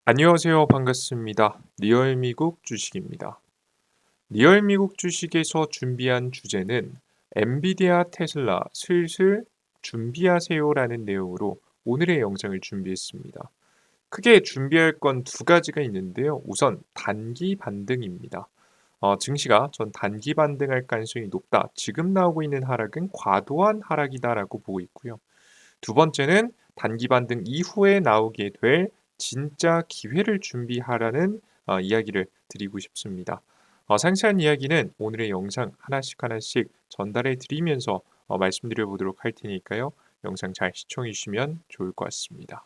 안녕하세요. 반갑습니다. 리얼미국 주식입니다. 리얼미국 주식에서 준비한 주제는 엔비디아 테슬라 슬슬 준비하세요라는 내용으로 오늘의 영상을 준비했습니다. 크게 준비할 건 두 가지가 있는데요. 우선 단기 반등입니다. 증시가 전 단기 반등할 가능성이 높다. 지금 나오고 있는 하락은 과도한 하락이다라고 보고 있고요. 두 번째는 단기 반등 이후에 나오게 될 진짜 기회를 준비하라는 이야기를 드리고 싶습니다. 상세한 이야기는 오늘의 영상 하나씩 전달해 드리면서 말씀드려 보도록 할 테니까요. 영상 잘 시청해 주시면 좋을 것 같습니다.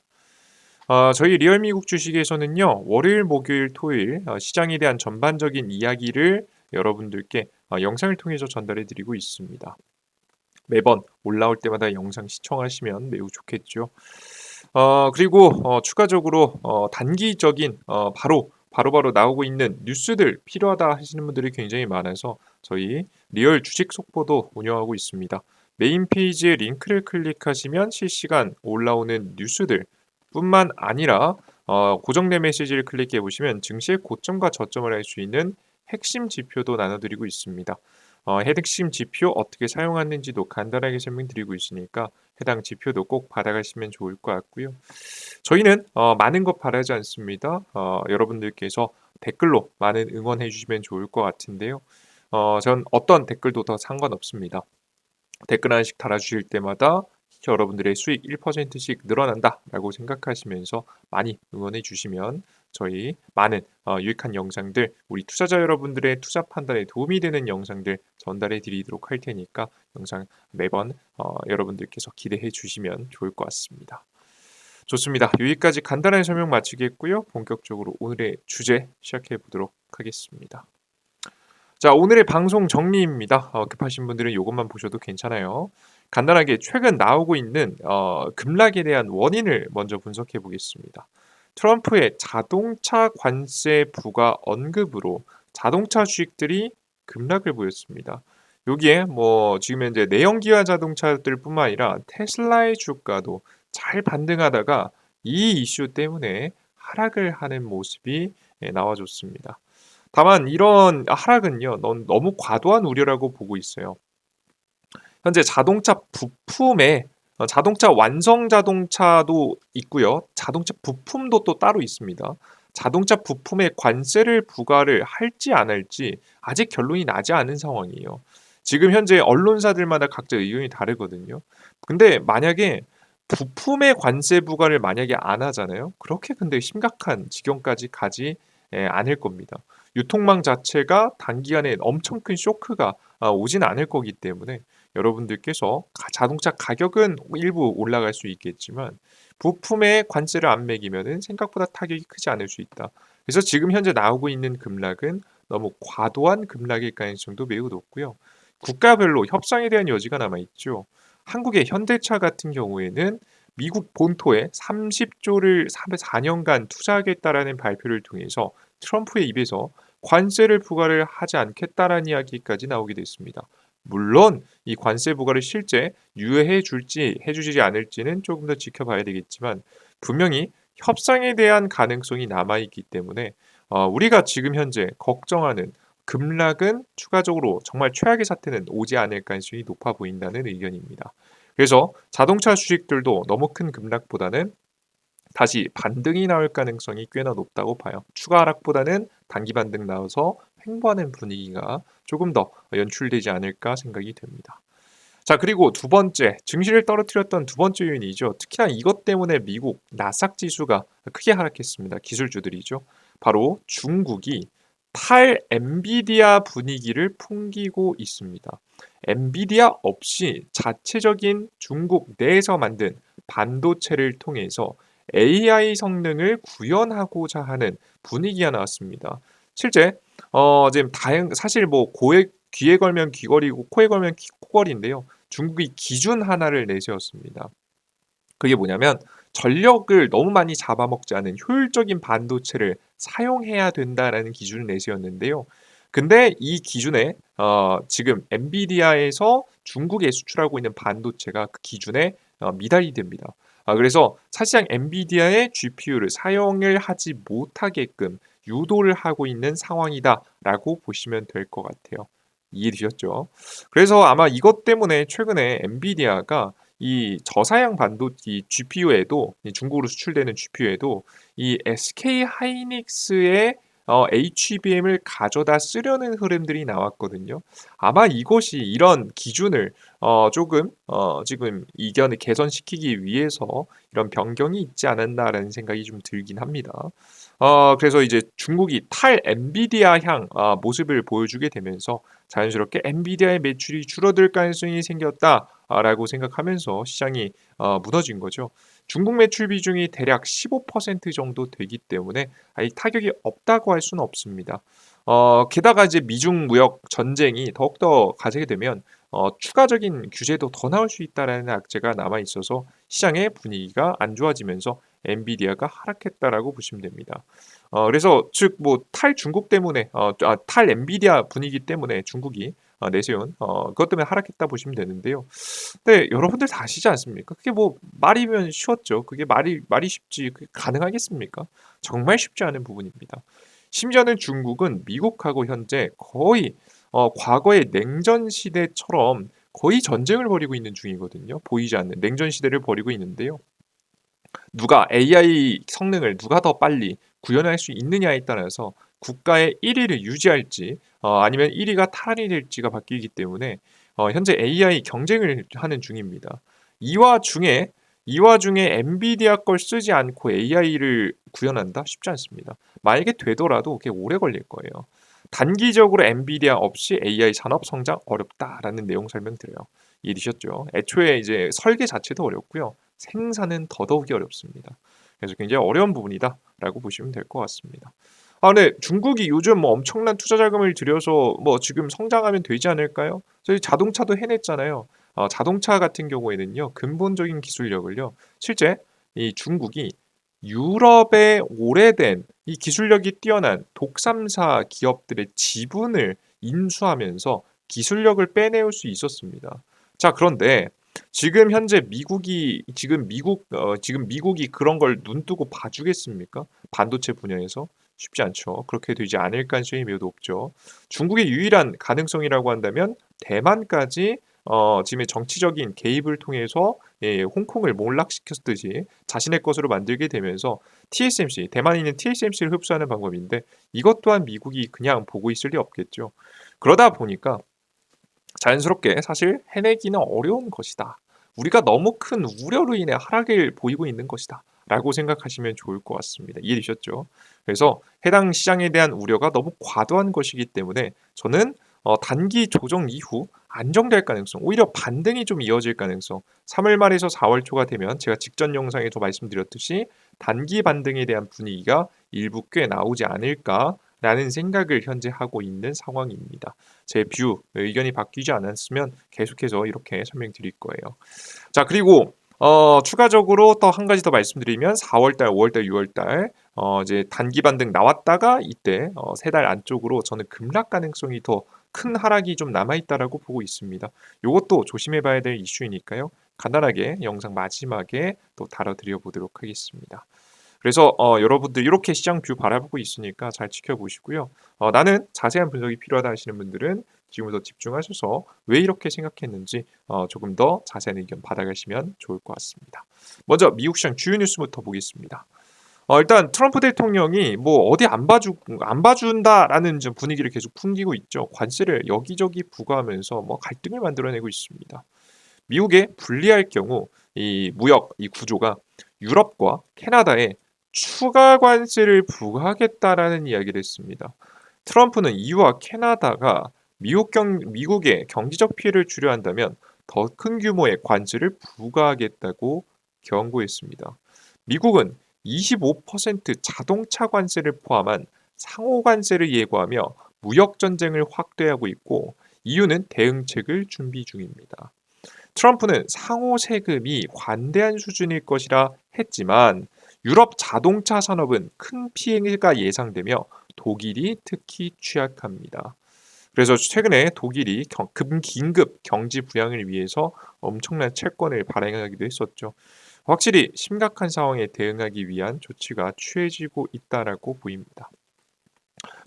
저희 리얼미국 주식에서는요. 월요일, 목요일, 토요일 시장에 대한 전반적인 이야기를 여러분들께 영상을 통해서 전달해 드리고 있습니다. 매번 올라올 때마다 영상 시청하시면 매우 좋겠죠. 그리고 추가적으로 단기적인 바로바로 나오고 있는 뉴스들 필요하다 하시는 분들이 굉장히 많아서 저희 리얼 주식 속보도 운영하고 있습니다. 메인 페이지에 링크를 클릭하시면 실시간 올라오는 뉴스들 뿐만 아니라 고정된 메시지를 클릭해 보시면 증시의 고점과 저점을 알 수 있는 핵심 지표도 나눠드리고 있습니다. 핵심 지표 어떻게 사용하는지도 간단하게 설명드리고 있으니까 해당 지표도 꼭 받아가시면 좋을 것 같고요. 저희는 많은 것 바라지 않습니다. 여러분들께서 댓글로 많은 응원해 주시면 좋을 것 같은데요. 전 어떤 댓글도 더 상관없습니다. 댓글 하나씩 달아주실 때마다 여러분들의 수익 1%씩 늘어난다라고 생각하시면서 많이 응원해 주시면 저희 많은 유익한 영상들, 우리 투자자 여러분들의 투자 판단에 도움이 되는 영상들 전달해 드리도록 할 테니까 영상 매번 여러분들께서 기대해 주시면 좋을 것 같습니다. 좋습니다. 여기까지 간단한 설명 마치겠고요. 본격적으로 오늘의 주제 시작해 보도록 하겠습니다. 자, 오늘의 방송 정리입니다. 급하신 분들은 이것만 보셔도 괜찮아요. 간단하게 최근 나오고 있는 급락에 대한 원인을 먼저 분석해 보겠습니다. 트럼프의 자동차 관세 부과 언급으로 자동차 주식들이 급락을 보였습니다. 여기에 뭐 지금 현재 내연기관 자동차들뿐만 아니라 테슬라의 주가도 잘 반등하다가 이 이슈 때문에 하락을 하는 모습이 나와줬습니다. 다만 이런 하락은요, 너무 과도한 우려라고 보고 있어요. 현재 자동차 부품에 자동차 완성 자동차도 있고요. 자동차 부품도 또 따로 있습니다. 자동차 부품에 관세를 부과를 할지 안 할지 아직 결론이 나지 않은 상황이에요. 지금 현재 언론사들마다 각자 의견이 다르거든요. 근데 만약에 부품의 관세 부과를 만약에 안 하잖아요. 그렇게 근데 심각한 지경까지 가지 않을 겁니다. 유통망 자체가 단기간에 엄청 큰 쇼크가 오진 않을 거기 때문에 여러분들께서 자동차 가격은 일부 올라갈 수 있겠지만 부품에 관세를 안 매기면은 생각보다 타격이 크지 않을 수 있다. 그래서 지금 현재 나오고 있는 급락은 너무 과도한 급락일 가능성도 매우 높고요. 국가별로 협상에 대한 여지가 남아 있죠. 한국의 현대차 같은 경우에는 미국 본토에 30조를 4년간 투자하겠다라는 발표를 통해서 트럼프의 입에서 관세를 부과를 하지 않겠다라는 이야기까지 나오게 됐습니다. 물론 이 관세 부과를 실제 유예해 줄지 해주지 않을지는 조금 더 지켜봐야 되겠지만 분명히 협상에 대한 가능성이 남아 있기 때문에 우리가 지금 현재 걱정하는 급락은 추가적으로 정말 최악의 사태는 오지 않을 가능성이 높아 보인다는 의견입니다. 그래서 자동차 주식들도 너무 큰 급락보다는 다시 반등이 나올 가능성이 꽤나 높다고 봐요. 추가 하락보다는 단기 반등 나와서 횡보하는 분위기가 조금 더 연출되지 않을까 생각이 됩니다. 자, 그리고 두 번째, 증시를 떨어뜨렸던 두 번째 요인이죠. 특히나 이것 때문에 미국 나스닥 지수가 크게 하락했습니다. 기술주들이죠. 바로 중국이 탈 엔비디아 분위기를 풍기고 있습니다. 엔비디아 없이 자체적인 중국 내에서 만든 반도체를 통해서 AI 성능을 구현하고자 하는 분위기가 나왔습니다. 실제 지금 사실 뭐 귀에 걸면 귀걸이고 코에 걸면 코걸이인데요. 중국이 기준 하나를 내세웠습니다. 그게 뭐냐면 전력을 너무 많이 잡아먹지 않은 효율적인 반도체를 사용해야 된다라는 기준을 내세웠는데요. 근데 이 기준에 지금 엔비디아에서 중국에 수출하고 있는 반도체가 그 기준에 미달이 됩니다. 그래서 사실상 엔비디아의 GPU를 사용을 하지 못하게끔 유도를 하고 있는 상황이다라고 보시면 될 것 같아요. 이해되셨죠? 그래서 아마 이것 때문에 최근에 엔비디아가 이 저사양 반도체 GPU에도 중국으로 수출되는 GPU에도 이 SK 하이닉스의 HBM을 가져다 쓰려는 흐름들이 나왔거든요. 아마 이것이 이런 기준을 조금 지금 이견을 개선시키기 위해서 이런 변경이 있지 않았나라는 생각이 좀 들긴 합니다. 그래서 이제 중국이 탈 엔비디아 향 모습을 보여주게 되면서 자연스럽게 엔비디아의 매출이 줄어들 가능성이 생겼다라고 생각하면서 시장이 무너진 거죠. 중국 매출 비중이 대략 15% 정도 되기 때문에 이 타격이 없다고 할 수는 없습니다. 게다가 이제 미중 무역 전쟁이 더욱더 가세게 되면 추가적인 규제도 더 나올 수 있다라는 악재가 남아 있어서 시장의 분위기가 안 좋아지면서 엔비디아가 하락했다라고 보시면 됩니다. 그래서 즉 뭐 탈 중국 때문에 탈 엔비디아 분위기 때문에 중국이 내세운 그것 때문에 하락했다 보시면 되는데요. 네, 여러분들 다 아시지 않습니까? 그게 뭐 말이면 쉬웠죠. 그게 말이 쉽지 그게 가능하겠습니까? 정말 쉽지 않은 부분입니다. 심지어는 중국은 미국하고 현재 거의 과거의 냉전 시대처럼 거의 전쟁을 벌이고 있는 중이거든요. 보이지 않는 냉전 시대를 벌이고 있는데요. 누가 AI 성능을 누가 더 빨리 구현할 수 있느냐에 따라서 국가의 1위를 유지할지 아니면 1위가 탈환이 될지가 바뀌기 때문에 현재 AI 경쟁을 하는 중입니다. 이 와중에 이 와중에 엔비디아 걸 쓰지 않고 AI를 구현한다? 쉽지 않습니다. 만약에 되더라도 그게 오래 걸릴 거예요. 단기적으로 엔비디아 없이 AI 산업 성장 어렵다라는 내용 설명드려요. 이해되셨죠? 애초에 이제 설계 자체도 어렵고요. 생산은 더더욱이 어렵습니다. 그래서 굉장히 어려운 부분이다라고 보시면 될 것 같습니다. 네, 중국이 요즘 뭐 엄청난 투자 자금을 들여서 뭐 지금 성장하면 되지 않을까요? 저희 자동차도 해냈잖아요. 자동차 같은 경우에는요, 근본적인 기술력을요, 실제 이 중국이 유럽의 오래된 이 기술력이 뛰어난 독삼사 기업들의 지분을 인수하면서 기술력을 빼내올 수 있었습니다. 자, 그런데 지금 미국이 그런 걸 눈뜨고 봐주겠습니까? 반도체 분야에서 쉽지 않죠. 그렇게 되지 않을 가능성이 매우 높죠. 중국의 유일한 가능성이라고 한다면 대만까지 지금의 정치적인 개입을 통해서 홍콩을 몰락시켰듯이 자신의 것으로 만들게 되면서 TSMC, 대만에 있는 TSMC를 흡수하는 방법인데 이것 또한 미국이 그냥 보고 있을 리 없겠죠. 그러다 보니까 자연스럽게 사실 해내기는 어려운 것이다. 우리가 너무 큰 우려로 인해 하락을 보이고 있는 것이다. 라고 생각하시면 좋을 것 같습니다. 이해되셨죠? 그래서 해당 시장에 대한 우려가 너무 과도한 것이기 때문에 저는 단기 조정 이후 안정될 가능성, 오히려 반등이 좀 이어질 가능성, 3월 말에서 4월 초가 되면 제가 직전 영상에도 말씀드렸듯이 단기 반등에 대한 분위기가 일부 꽤 나오지 않을까라는 생각을 현재 하고 있는 상황입니다. 제 의견이 바뀌지 않았으면 계속해서 이렇게 설명드릴 거예요. 자, 그리고 추가적으로 또 한 가지 더 말씀드리면 4월달, 5월달, 6월달 이제 단기 반등 나왔다가 이때 세 달 안쪽으로 저는 급락 가능성이 더 큰 하락이 좀 남아 있다라고 보고 있습니다. 이것도 조심해 봐야 될 이슈이니까요. 간단하게 영상 마지막에 또 다뤄드려 보도록 하겠습니다. 그래서 여러분들 이렇게 시장 뷰 바라보고 있으니까 잘 지켜보시고요. 나는 자세한 분석이 필요하다 하시는 분들은 지금부터 집중하셔서 왜 이렇게 생각했는지 조금 더 자세한 의견 받아가시면 좋을 것 같습니다. 먼저 미국 시장 주요 뉴스부터 보겠습니다. 일단 트럼프 대통령이 뭐 어디 안 봐준다라는 좀 분위기를 계속 풍기고 있죠. 관세를 여기저기 부과하면서 뭐 갈등을 만들어내고 있습니다. 미국에 불리할 경우 이 무역 이 구조가 유럽과 캐나다에 추가 관세를 부과하겠다라는 이야기를 했습니다. 트럼프는 EU와 캐나다가 미국의 경제적 피해를 줄여 한다면 더 큰 규모의 관세를 부과하겠다고 경고했습니다. 미국은 25% 자동차 관세를 포함한 상호 관세를 예고하며 무역 전쟁을 확대하고 있고 EU는 대응책을 준비 중입니다. 트럼프는 상호 세금이 관대한 수준일 것이라 했지만 유럽 자동차 산업은 큰 피해가 예상되며 독일이 특히 취약합니다. 그래서 최근에 독일이 긴급 경지 부양을 위해서 엄청난 채권을 발행하기도 했었죠. 확실히 심각한 상황에 대응하기 위한 조치가 취해지고 있다라고 보입니다.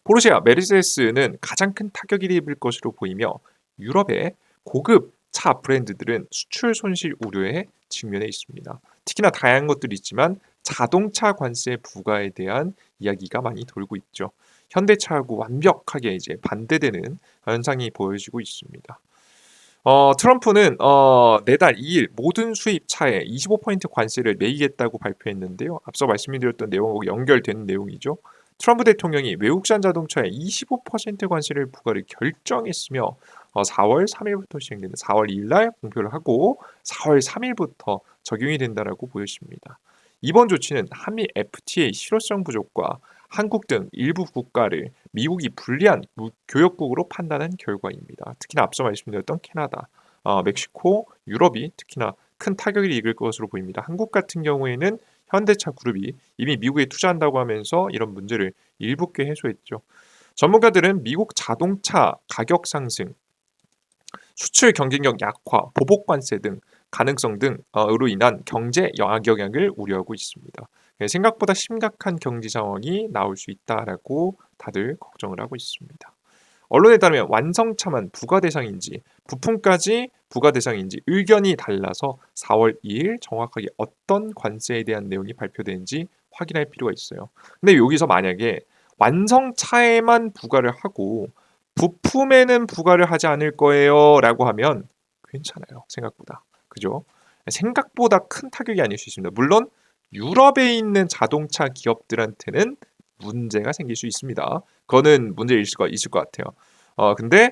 포르쉐와 메르세데스는 가장 큰 타격을 입을 것으로 보이며 유럽의 고급 차 브랜드들은 수출 손실 우려에 직면해 있습니다. 특히나 다양한 것들이 있지만 자동차 관세 부과에 대한 이야기가 많이 돌고 있죠. 현대차하고 완벽하게 이제 반대되는 현상이 보여지고 있습니다. 트럼프는 내달 2일 모든 수입 차에 25% 관세를 매기겠다고 발표했는데요. 앞서 말씀드렸던 내용하고 연결되는 내용이죠. 트럼프 대통령이 외국산 자동차에 25% 관세를 부과를 결정했으며 4월 3일부터 시행되는 4월 2일 날 공표를 하고 4월 3일부터 적용이 된다라고 보여집니다. 이번 조치는 한미 FTA 실효성 부족과 한국 등 일부 국가를 미국이 불리한 교역국으로 판단한 결과입니다. 특히나 앞서 말씀드렸던 캐나다, 멕시코, 유럽이 특히나 큰 타격을 입을 것으로 보입니다. 한국 같은 경우에는 현대차 그룹이 이미 미국에 투자한다고 하면서 이런 문제를 일부께 해소했죠. 전문가들은 미국 자동차 가격 상승, 수출 경쟁력 약화, 보복 관세 등 가능성 등으로 인한 경제 악영향을 우려하고 있습니다. 생각보다 심각한 경제 상황이 나올 수 있다라고 다들 걱정을 하고 있습니다. 언론에 따르면 완성차만 부과 대상인지 부품까지 부과 대상인지 의견이 달라서 4월 2일 정확하게 어떤 관세에 대한 내용이 발표되는지 확인할 필요가 있어요. 근데 여기서 만약에 완성차에만 부과를 하고 부품에는 부과를 하지 않을 거예요라고 하면 괜찮아요. 생각보다. 그죠? 생각보다 큰 타격이 아닐 수 있습니다. 물론 유럽에 있는 자동차 기업들한테는 문제가 생길 수 있습니다. 그거는 문제일 수가 있을 것 같아요. 근데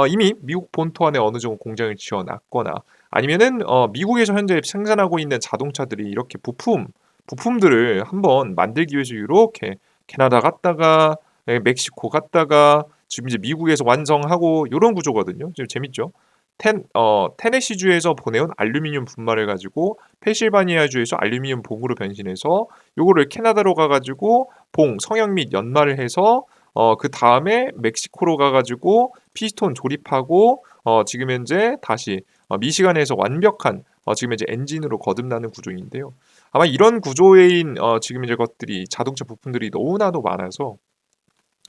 이미 미국 본토 안에 어느 정도 공장을 지어놨거나 아니면은 미국에서 현재 생산하고 있는 자동차들이 이렇게 부품들을 한번 만들기 위해서 이렇게 캐나다 갔다가 멕시코 갔다가 지금 이제 미국에서 완성하고 이런 구조거든요. 좀 재밌죠? 테네시주에서 보내온 알루미늄 분말을 가지고 펜실바니아주에서 알루미늄 봉으로 변신해서 요거를 캐나다로 가가지고 봉, 성형 및 연마를 해서 그 다음에 멕시코로 가가지고 피스톤 조립하고 지금 현재 다시 미시간에서 완벽한 지금 현재 엔진으로 거듭나는 구조인데요. 아마 이런 구조인 지금 이제 것들이 자동차 부품들이 너무나도 많아서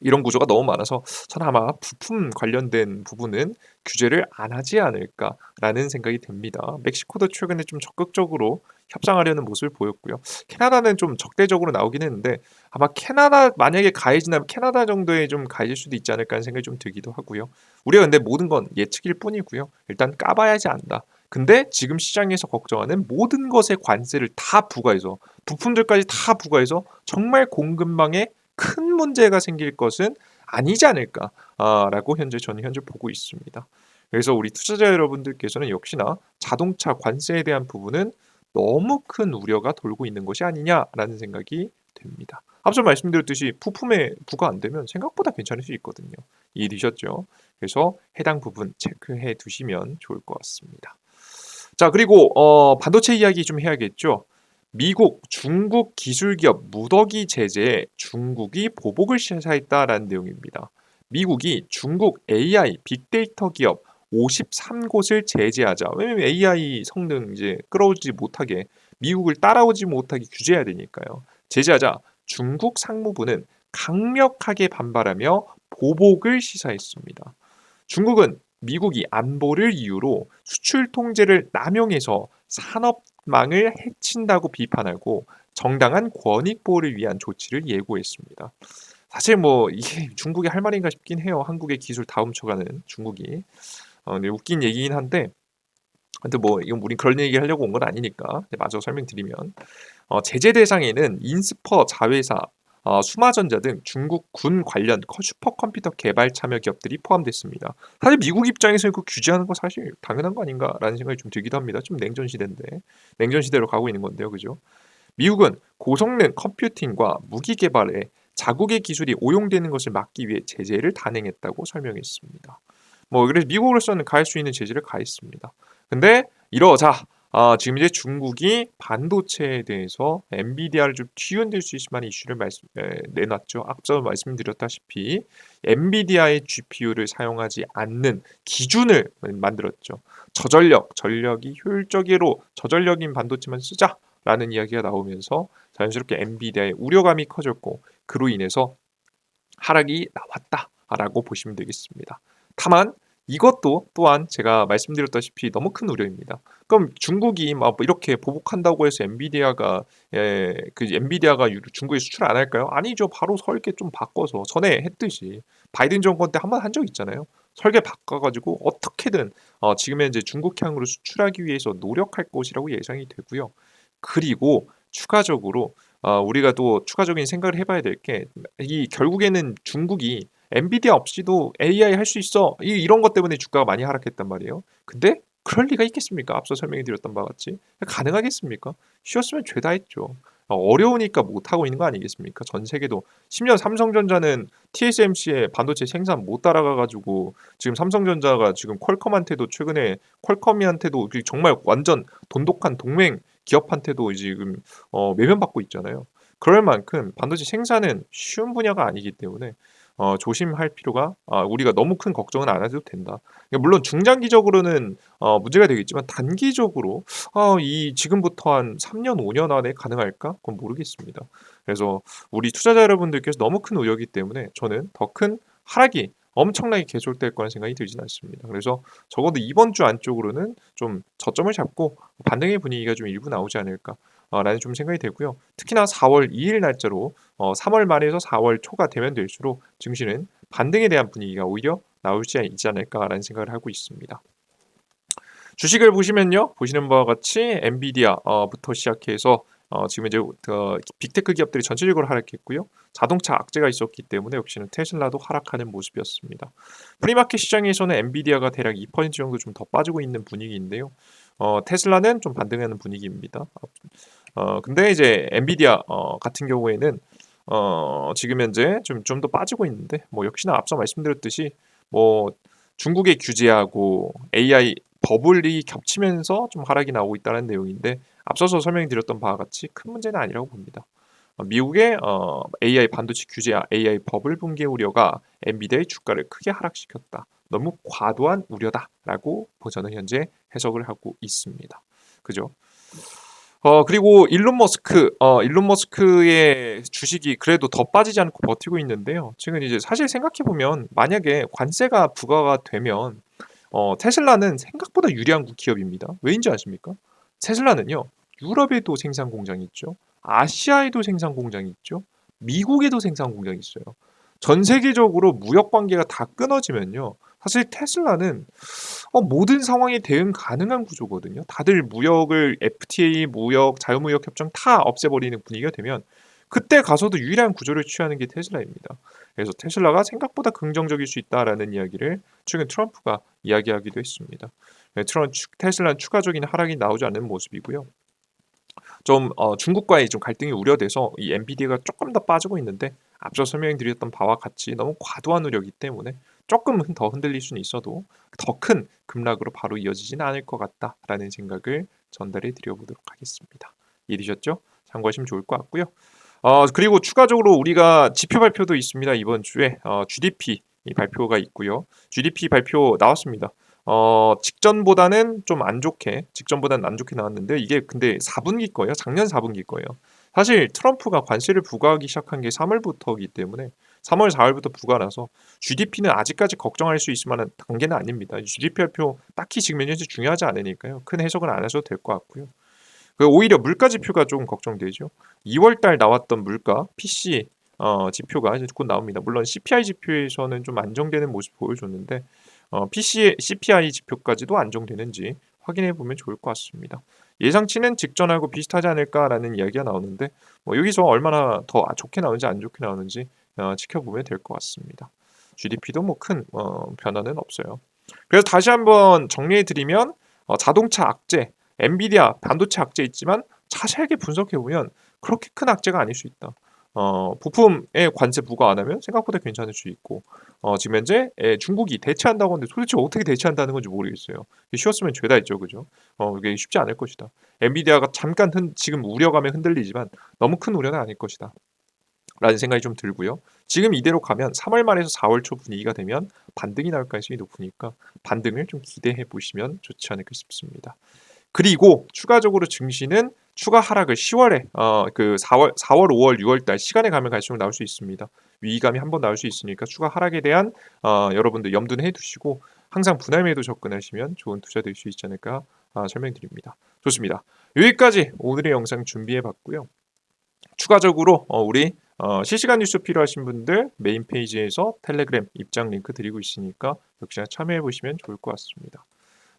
이런 구조가 너무 많아서 저는 아마 부품 관련된 부분은 규제를 안 하지 않을까라는 생각이 듭니다. 멕시코도 최근에 좀 적극적으로 협상하려는 모습을 보였고요. 캐나다는 좀 적대적으로 나오긴 했는데 아마 캐나다 만약에 가해진다면 캐나다 정도에 좀 가해질 수도 있지 않을까 하는 생각이 좀 들기도 하고요. 우리가 근데 모든 건 예측일 뿐이고요. 일단 까봐야지 안다. 근데 지금 시장에서 걱정하는 모든 것에 관세를 다 부과해서 부품들까지 다 부과해서 정말 공급망에 큰 문제가 생길 것은 아니지 않을까라고 저는 현재 보고 있습니다. 그래서 우리 투자자 여러분들께서는 역시나 자동차 관세에 대한 부분은 너무 큰 우려가 돌고 있는 것이 아니냐라는 생각이 됩니다. 앞서 말씀드렸듯이 부품에 부과 안 되면 생각보다 괜찮을 수 있거든요. 이해되셨죠? 그래서 해당 부분 체크해 두시면 좋을 것 같습니다. 자, 그리고 반도체 이야기 좀 해야겠죠. 미국, 중국 기술기업 무더기 제재에 중국이 보복을 시사했다라는 내용입니다. 미국이 중국 AI 빅데이터 기업 53곳을 제재하자. 왜냐면 AI 성능 이제 끌어오지 못하게 미국을 따라오지 못하게 규제해야 되니까요. 제재하자 중국 상무부는 강력하게 반발하며 보복을 시사했습니다. 중국은 미국이 안보를 이유로 수출 통제를 남용해서 산업망을 해친다고 비판하고 정당한 권익 보호를 위한 조치를 예고했습니다. 사실 뭐 이게 중국이 할 말인가 싶긴 해요. 한국의 기술 다 훔쳐가는 중국이. 근데 웃긴 얘기긴 한데, 근데 뭐 이건 우린 그런 얘기 하려고 온 건 아니니까 마저 설명드리면 제재 대상에는 인스퍼 자회사, 수마전자 등 중국 군 관련 슈퍼컴퓨터 개발 참여 기업들이 포함됐습니다. 사실 미국 입장에서 그 규제하는 거 사실 당연한 거 아닌가라는 생각이 좀 들기도 합니다. 좀 냉전 시대인데 냉전 시대로 가고 있는 건데요, 그죠? 미국은 고성능 컴퓨팅과 무기 개발에 자국의 기술이 오용되는 것을 막기 위해 제재를 단행했다고 설명했습니다. 뭐 그래서 미국으로서는 가할 수 있는 제재를 가했습니다. 근데 이러자 지금 이제 중국이 반도체에 대해서 엔비디아를 좀 뒤흔들 수 있을 만한 이슈를 내놨죠. 앞서 말씀드렸다시피 엔비디아의 GPU를 사용하지 않는 기준을 만들었죠. 전력이 효율적으로 저전력인 반도체만 쓰자. 라는 이야기가 나오면서 자연스럽게 엔비디아의 우려감이 커졌고 그로 인해서 하락이 나왔다라고 보시면 되겠습니다. 다만 이것도 또한 제가 말씀드렸다시피 너무 큰 우려입니다. 그럼 중국이 막 이렇게 보복한다고 해서 엔비디아가 중국에 수출 안 할까요? 아니죠. 바로 설계 좀 바꿔서 전에 했듯이 바이든 정권 때 한 번 한 적 있잖아요. 설계 바꿔가지고 어떻게든 지금 현재 중국향으로 수출하기 위해서 노력할 것이라고 예상이 되고요. 그리고 추가적으로 우리가 또 추가적인 생각을 해봐야 될 게 이 결국에는 중국이 엔비디아 없이도 AI 할 수 있어 이런 것 때문에 주가가 많이 하락했단 말이에요. 근데 그럴 리가 있겠습니까? 앞서 설명해 드렸던 바와 같이 가능하겠습니까? 쉬웠으면 죄다 했죠. 어려우니까 못 하고 있는 거 아니겠습니까? 전 세계도 심지어 삼성전자는 TSMC의 반도체 생산 못 따라가 가지고 지금 삼성전자가 지금 퀄컴한테도 최근에 퀄컴이한테도 정말 완전 돈독한 동맹 기업한테도 지금 외면받고 있잖아요. 그럴 만큼 반도체 생산은 쉬운 분야가 아니기 때문에 조심할 필요가 우리가 너무 큰 걱정은 안 해도 된다. 물론 중장기적으로는 문제가 되겠지만 단기적으로 이 지금부터 한 3년, 5년 안에 가능할까? 그건 모르겠습니다. 그래서 우리 투자자 여러분들께서 너무 큰 우려이기 때문에 저는 더 큰 하락이 엄청나게 계속될 거라는 생각이 들진 않습니다. 그래서 적어도 이번 주 안쪽으로는 좀 저점을 잡고 반등의 분위기가 좀 일부 나오지 않을까 라는 좀 생각이 되고요. 특히나 4월 2일 날짜로 3월 말에서 4월 초가 되면 될수록 증시는 반등에 대한 분위기가 오히려 나올 수 있지 않을까라는 생각을 하고 있습니다. 주식을 보시면요, 보시는 바와 같이 엔비디아부터 시작해서 지금 이제 빅테크 기업들이 전체적으로 하락했고요. 자동차 악재가 있었기 때문에 역시는 테슬라도 하락하는 모습이었습니다. 프리마켓 시장에서는 엔비디아가 대략 2% 정도 좀 더 빠지고 있는 분위기인데요. 테슬라는 좀 반등하는 분위기입니다. 근데 이제 엔비디아 같은 경우에는 지금 현재 좀 더 빠지고 있는데 뭐 역시나 앞서 말씀드렸듯이 뭐 중국의 규제하고 AI 버블이 겹치면서 좀 하락이 나오고 있다는 내용인데 앞서서 설명드렸던 바와 같이 큰 문제는 아니라고 봅니다. 미국의 AI 반도체 규제, AI 버블 붕괴 우려가 엔비디아의 주가를 크게 하락시켰다. 너무 과도한 우려다라고 저는 현재 해석을 하고 있습니다. 그죠? 그리고 일론 머스크의 주식이 그래도 더 빠지지 않고 버티고 있는데요. 지금 이제 사실 생각해 보면 만약에 관세가 부과가 되면 테슬라는 생각보다 유리한 기업입니다. 왜인지 아십니까? 테슬라는요, 유럽에도 생산 공장이 있죠. 아시아에도 생산 공장이 있죠. 미국에도 생산 공장이 있어요. 전 세계적으로 무역 관계가 다 끊어지면요. 사실 테슬라는 모든 상황에 대응 가능한 구조거든요. 다들 무역을 FTA, 자유무역 협정 다 없애버리는 분위기가 되면 그때 가서도 유일한 구조를 취하는 게 테슬라입니다. 그래서 테슬라가 생각보다 긍정적일 수 있다라는 이야기를 최근 트럼프가 이야기하기도 했습니다. 네, 테슬라는 추가적인 하락이 나오지 않는 모습이고요. 좀 중국과의 좀 갈등이 우려돼서 이 엔비디아가 조금 더 빠지고 있는데 앞서 설명드렸던 바와 같이 너무 과도한 우려이기 때문에 조금은 더 흔들릴 수는 있어도 더 큰 급락으로 바로 이어지지는 않을 것 같다라는 생각을 전달해 드려보도록 하겠습니다. 이해되셨죠? 참고하시면 좋을 것 같고요. 그리고 추가적으로 우리가 지표 발표도 있습니다. 이번 주에 GDP 발표가 있고요. GDP 발표 나왔습니다. 직전보다는 안 좋게 나왔는데 이게 근데 4분기 거예요. 작년 4분기 거예요. 사실 트럼프가 관세를 부과하기 시작한 게 3월부터이기 때문에 3월, 4월부터 부과라서 GDP는 아직까지 걱정할 수 있을 만한 단계는 아닙니다. GDP 발표 딱히 지금 현재 중요하지 않으니까요. 큰 해석은 안 하셔도 될 것 같고요. 오히려 물가 지표가 조금 걱정되죠. 2월 달 나왔던 물가 PC 지표가 이제 곧 나옵니다. 물론 CPI 지표에서는 좀 안정되는 모습 보여줬는데 PC CPI 지표까지도 안정되는지 확인해 보면 좋을 것 같습니다. 예상치는 직전하고 비슷하지 않을까라는 이야기가 나오는데 뭐 여기서 얼마나 더 좋게 나오는지 안 좋게 나오는지 지켜보면 될 것 같습니다. GDP도 뭐 큰 변화는 없어요. 그래서 다시 한번 정리해 드리면 자동차 악재, 엔비디아 반도체 악재 있지만 자세하게 분석해 보면 그렇게 큰 악재가 아닐 수 있다. 부품에 관세 부과 안 하면 생각보다 괜찮을 수 있고 지금 현재 중국이 대체한다고 하는데 도대체 어떻게 대체한다는 건지 모르겠어요. 쉬웠으면 죄다 했죠, 그죠? 이게 쉽지 않을 것이다. 엔비디아가 잠깐 지금 우려감에 흔들리지만 너무 큰 우려는 아닐 것이다. 라는 생각이 좀 들고요. 지금 이대로 가면 3월 말에서 4월 초 분위기가 되면 반등이 나올 가능성이 높으니까 반등을 좀 기대해 보시면 좋지 않을까 싶습니다. 그리고 추가적으로 증시는 추가 하락을 10월에 그 4월, 5월, 6월 달 시간에 가면 갈수록 나올 수 있습니다. 위기감이 한번 나올 수 있으니까 추가 하락에 대한 여러분들 염두는 해 두시고 항상 분할 매도 접근하시면 좋은 투자 될 수 있지 않을까 설명드립니다. 좋습니다. 여기까지 오늘의 영상 준비해 봤고요. 추가적으로 우리 실시간 뉴스 필요하신 분들 메인 페이지에서 텔레그램 입장 링크 드리고 있으니까 역시나 참여해 보시면 좋을 것 같습니다.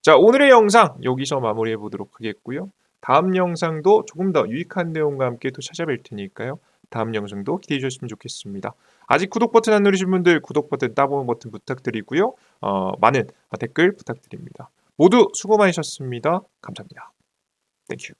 자, 오늘의 영상 여기서 마무리해 보도록 하겠고요. 다음 영상도 조금 더 유익한 내용과 함께 또 찾아뵐 테니까요. 다음 영상도 기대해 주셨으면 좋겠습니다. 아직 구독 버튼 안 누르신 분들 구독 버튼, 따봉 버튼 부탁드리고요. 많은 댓글 부탁드립니다. 모두 수고 많으셨습니다. 감사합니다. 땡큐.